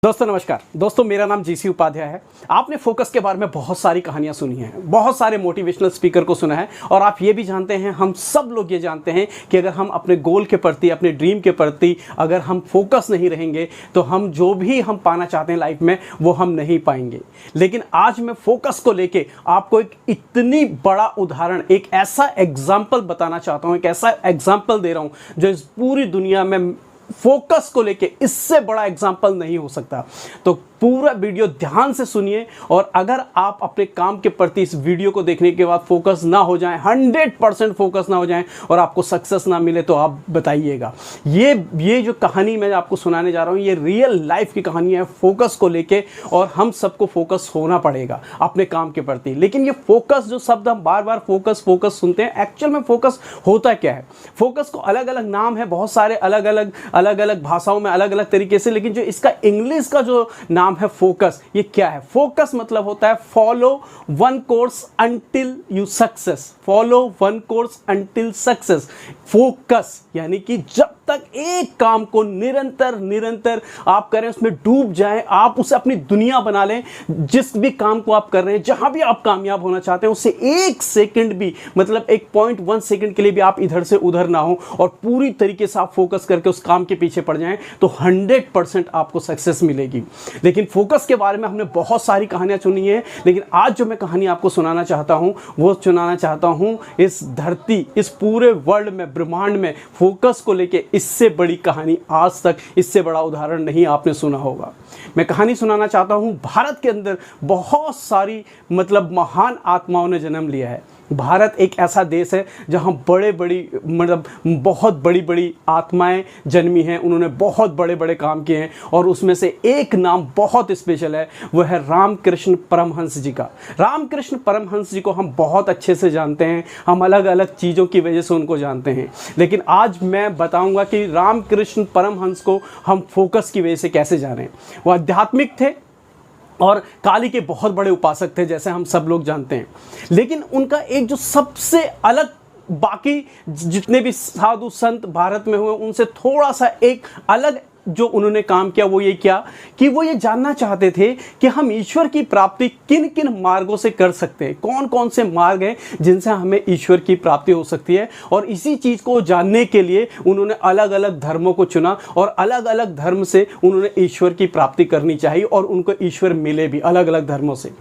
दोस्तों नमस्कार। दोस्तों मेरा नाम जीसी उपाध्याय है। आपने फोकस के बारे में बहुत सारी कहानियां सुनी हैं, बहुत सारे मोटिवेशनल स्पीकर को सुना है और आप ये भी जानते हैं, हम सब लोग ये जानते हैं कि अगर हम अपने गोल के प्रति, अपने ड्रीम के प्रति अगर हम फोकस नहीं रहेंगे तो हम जो भी हम पाना चाहते हैं लाइफ में वो हम नहीं पाएंगे। लेकिन आज मैं फोकस को लेके आपको एक इतनी बड़ा उदाहरण, एक ऐसा एग्जाम्पल बताना चाहता हूँ, एक ऐसा एग्जाम्पल दे रहा हूँ जो इस पूरी दुनिया में फोकस को लेके इससे बड़ा एग्जाम्पल नहीं हो सकता। तो पूरा वीडियो ध्यान से सुनिए और अगर आप अपने काम के प्रति इस वीडियो को देखने के बाद फोकस ना हो जाएं, 100% फोकस ना हो जाएं और आपको सक्सेस ना मिले तो आप बताइएगा। ये जो कहानी मैं आपको सुनाने जा रहा हूँ ये रियल लाइफ की कहानी है फोकस को लेके, और हम सबको फोकस होना पड़ेगा अपने काम के प्रति। लेकिन ये फोकस जो शब्द हम बार बार फोकस फोकस सुनते हैं, एक्चुअल में फोकस होता क्या है? फोकस को अलग अलग नाम है, बहुत सारे अलग अलग भाषाओं में अलग अलग तरीके से, लेकिन जो इसका इंग्लिश का जो नाम है फोकस, ये क्या है? फोकस मतलब होता है follow one course until you success. Follow one course until success. Focus यानी कि जब तक एक काम को निरंतर आप करें, उसमें डूब जाएं, आप उसे अपनी दुनिया बना लें। जिस भी काम को आप कर रहे हैं, जहां भी आप कामयाब होना चाहते हैं, उससे एक सेकंड भी, मतलब 1.1 सेकंड के लिए भी आप इधर से उधर ना हो और पूरी तरीके से आप फोकस करके उस काम के पीछे पड़ जाएं तो 100% आपको सक्सेस मिलेगी। लेकिन फोकस के बारे में हमने बहुत सारी कहानियां सुनी है, लेकिन आज जो मैं कहानी आपको सुनाना चाहता हूं वो सुनाना चाहता हूं इस धरती, इस पूरे वर्ल्ड में, ब्रह्मांड में फोकस को लेके इससे बड़ी कहानी आज तक, इससे बड़ा उदाहरण नहीं आपने सुना होगा। मैं कहानी सुनाना चाहता हूं भारत के अंदर बहुत सारी महान आत्माओं ने जन्म लिया है। भारत एक ऐसा देश है जहां बहुत बड़ी बड़ी आत्माएं जन्मी हैं, उन्होंने बहुत बड़े बड़े काम किए हैं और उसमें से एक नाम बहुत स्पेशल है, वो है रामकृष्ण परमहंस जी का। रामकृष्ण परमहंस जी को हम बहुत अच्छे से जानते हैं, हम अलग अलग चीज़ों की वजह से उनको जानते हैं, लेकिन आज मैं बताऊंगा कि रामकृष्ण परमहंस को हम फोकस की वजह से कैसे जानें। वो आध्यात्मिक थे और काली के बहुत बड़े उपासक थे, जैसे हम सब लोग जानते हैं। लेकिन उनका एक जो सबसे अलग, बाकी जितने भी साधु संत भारत में हुए उनसे थोड़ा सा एक अलग जो उन्होंने काम किया वो ये क्या कि वो ये जानना चाहते थे कि हम ईश्वर की प्राप्ति किन किन मार्गों से कर सकते हैं, कौन कौन से मार्ग हैं जिनसे हमें ईश्वर की प्राप्ति हो सकती है। और इसी चीज़ को जानने के लिए उन्होंने अलग अलग धर्मों को चुना और अलग अलग धर्म से उन्होंने ईश्वर की प्राप्ति करनी चाहिए और उनको ईश्वर मिले भी अलग अलग धर्मों से।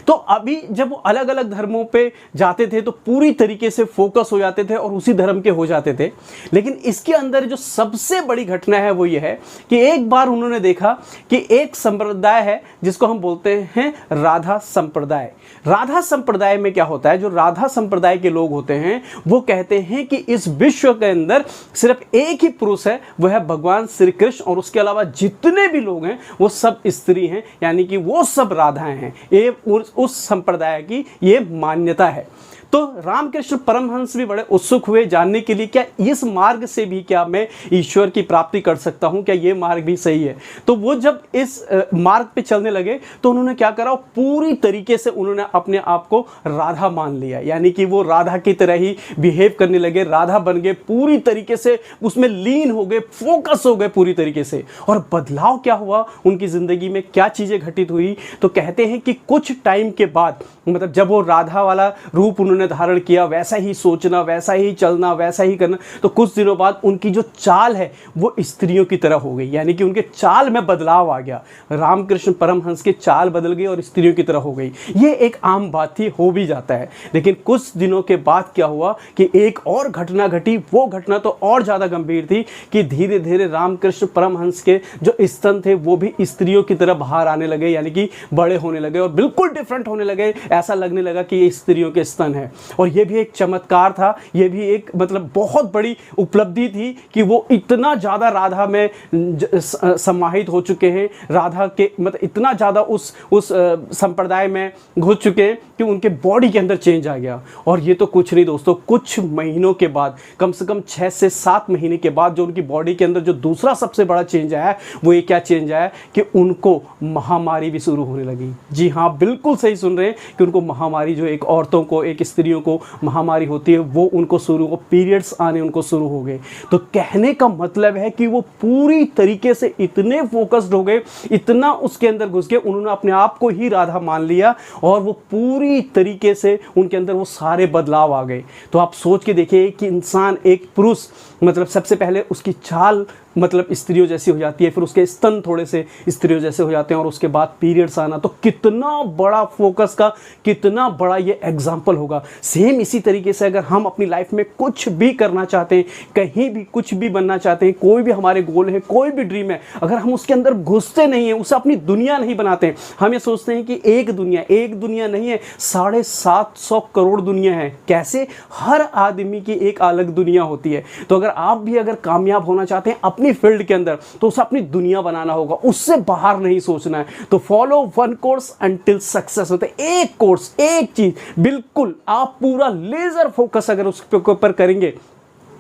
तो अभी जब वो अलग अलग धर्मों पर जाते थे तो पूरी तरीके से फोकस हो जाते थे और उसी धर्म के हो जाते थे। लेकिन इसके अंदर जो सबसे बड़ी घटना है वो ये है कि एक बार उन्होंने देखा कि एक संप्रदाय है जिसको हम बोलते हैं राधा संप्रदाय। राधा संप्रदाय में क्या होता है, जो राधा संप्रदाय के लोग होते हैं वो कहते हैं कि इस विश्व के अंदर सिर्फ एक ही पुरुष है, वो है भगवान श्री कृष्ण, और उसके अलावा जितने भी लोग हैं वो सब स्त्री हैं, यानी कि वो सब राधाएं हैं। ये उस संप्रदाय की ये मान्यता है। तो रामकृष्ण परमहंस भी बड़े उत्सुक हुए जानने के लिए, क्या इस मार्ग से भी क्या मैं ईश्वर की प्राप्ति कर सकता हूं, क्या ये मार्ग भी सही है? तो वो जब इस मार्ग पे चलने लगे तो उन्होंने क्या करा, पूरी तरीके से उन्होंने अपने आप को राधा मान लिया, यानी कि वो राधा की तरह ही बिहेव करने लगे, राधा बन गए, पूरी तरीके से उसमें लीन हो गए, फोकस हो गए पूरी तरीके से। और बदलाव क्या हुआ उनकी ज़िंदगी में, क्या चीज़ें घटित हुई? तो कहते हैं कि कुछ टाइम के बाद, जब वो राधा वाला रूप उन्होंने धारण किया, वैसा ही सोचना, वैसा ही चलना, वैसा ही करना, तो कुछ दिनों बाद उनकी जो चाल है वो स्त्रियों की तरह हो गई, यानी कि उनके चाल में बदलाव आ गया। रामकृष्ण परमहंस के चाल बदल गई और स्त्रियों की तरह हो गई। ये एक आम बात थी, हो भी जाता है। लेकिन कुछ दिनों के बाद क्या हुआ कि एक और घटना घटी। वो घटना तो और ज़्यादा गंभीर थी कि धीरे धीरे रामकृष्ण परमहंस के जो स्तन थे वो भी स्त्रियों की तरह बाहर आने लगे, यानी कि बड़े होने लगे और बिल्कुल डिफरेंट होने लगे। ऐसा लगने लगा कि ये स्त्रियों के स्तन है। और ये भी एक चमत्कार था, ये भी एक बहुत बड़ी उपलब्धि थी कि वो इतना ज़्यादा राधा में समाहित हो चुके हैं, राधा के इतना ज़्यादा उस संप्रदाय में घुस चुके हैं कि उनके बॉडी के अंदर चेंज आ गया। और ये तो कुछ नहीं दोस्तों, कुछ महीनों के बाद, कम से कम 6 से 7 महीने के बाद जो उनकी बॉडी के अंदर जो दूसरा सबसे बड़ा चेंज आया वो ये क्या चेंज आया कि उनको महामारी भी शुरू होने लगी। जी हाँ, बिल्कुल सही सुन रहे हैं कि उनको महामारी, जो एक औरतों को, एक स्त्रियों को महामारी होती है, वो उनको शुरू हो, पीरियड्स आने उनको शुरू हो गए। तो कहने का मतलब है कि वो पूरी तरीके से इतने फोकस्ड हो गए, इतना उसके अंदर घुस गए, उन्होंने अपने आप को ही राधा मान लिया और वो पूरी तरीके से उनके अंदर वो सारे बदलाव आ गए। तो आप सोच के देखिए कि इंसान, एक पुरुष, मतलब सबसे पहले उसकी चाल मतलब स्त्रियों जैसी हो जाती है, फिर उसके स्तन थोड़े से स्त्रियों जैसे हो जाते हैं और उसके बाद पीरियड्स आना, तो कितना बड़ा फोकस का, कितना बड़ा ये एग्जाम्पल होगा। सेम इसी तरीके से अगर हम अपनी लाइफ में कुछ भी करना चाहते हैं, कहीं भी कुछ भी बनना चाहते हैं, कोई भी हमारे गोल है, कोई भी ड्रीम है, अगर हम उसके अंदर घुसते नहीं हैं, उसे अपनी दुनिया नहीं बनाते हैं, हम ये सोचते हैं कि एक दुनिया नहीं है, 750 करोड़ दुनिया है। कैसे? हर आदमी की एक अलग दुनिया होती है। तो अगर आप भी अगर कामयाब होना चाहते हैं अपनी फील्ड के अंदर, तो उसे अपनी दुनिया बनाना होगा, उससे बाहर नहीं सोचना है। तो follow one course until success होता है। एक कोर्स, एक चीज, बिल्कुल आप पूरा लेजर फोकस अगर उसके ऊपर करेंगे।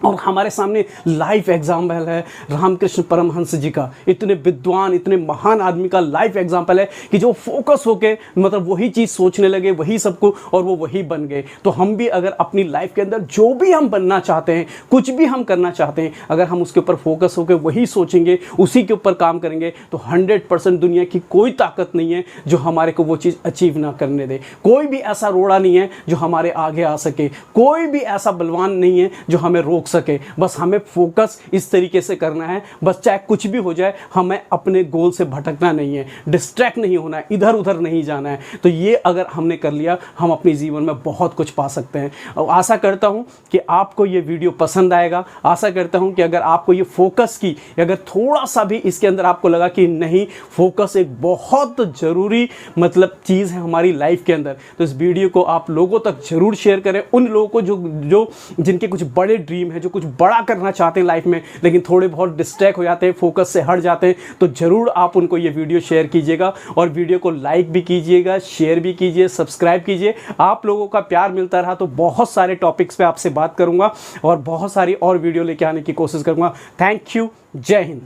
और हमारे सामने लाइफ एग्जाम्पल है रामकृष्ण परमहंस जी का, इतने विद्वान, इतने महान आदमी का लाइफ एग्जाम्पल है कि जो फोकस होके मतलब वही चीज़ सोचने लगे, वही सबको, और वो वही बन गए। तो हम भी अगर अपनी लाइफ के अंदर जो भी हम बनना चाहते हैं, कुछ भी हम करना चाहते हैं, अगर हम उसके ऊपर फोकस होकर वही सोचेंगे, उसी के ऊपर काम करेंगे, तो 100% दुनिया की कोई ताकत नहीं है जो हमारे को वो चीज़ अचीव ना करने दे। कोई भी ऐसा रोड़ा नहीं है जो हमारे आगे आ सके, कोई भी ऐसा बलवान नहीं है जो हमें रोक सके। बस हमें फोकस इस तरीके से करना है, बस चाहे कुछ भी हो जाए, हमें अपने गोल से भटकना नहीं है, डिस्ट्रैक्ट नहीं होना है, इधर उधर नहीं जाना है। तो ये अगर हमने कर लिया, हम अपने जीवन में बहुत कुछ पा सकते हैं। और आशा करता हूं कि आपको ये वीडियो पसंद आएगा। आशा करता हूं कि अगर आपको ये फोकस की, अगर थोड़ा सा भी इसके अंदर आपको लगा कि नहीं, फोकस एक बहुत ज़रूरी मतलब चीज़ है हमारी लाइफ के अंदर, तो इस वीडियो को आप लोगों तक जरूर शेयर करें। उन लोगों को जो जिनके कुछ बड़े ड्रीम है, जो कुछ बड़ा करना चाहते हैं लाइफ में, लेकिन थोड़े बहुत डिस्ट्रैक्ट हो जाते हैं, फोकस से हट जाते हैं, तो ज़रूर आप उनको ये वीडियो शेयर कीजिएगा। और वीडियो को लाइक भी कीजिएगा, शेयर भी कीजिए, सब्सक्राइब कीजिए। आप लोगों का प्यार मिलता रहा तो बहुत सारे टॉपिक्स पे आपसे बात करूंगा और बहुत सारी और वीडियो लेके आने की कोशिश करूंगा। Thank you. जय हिंद।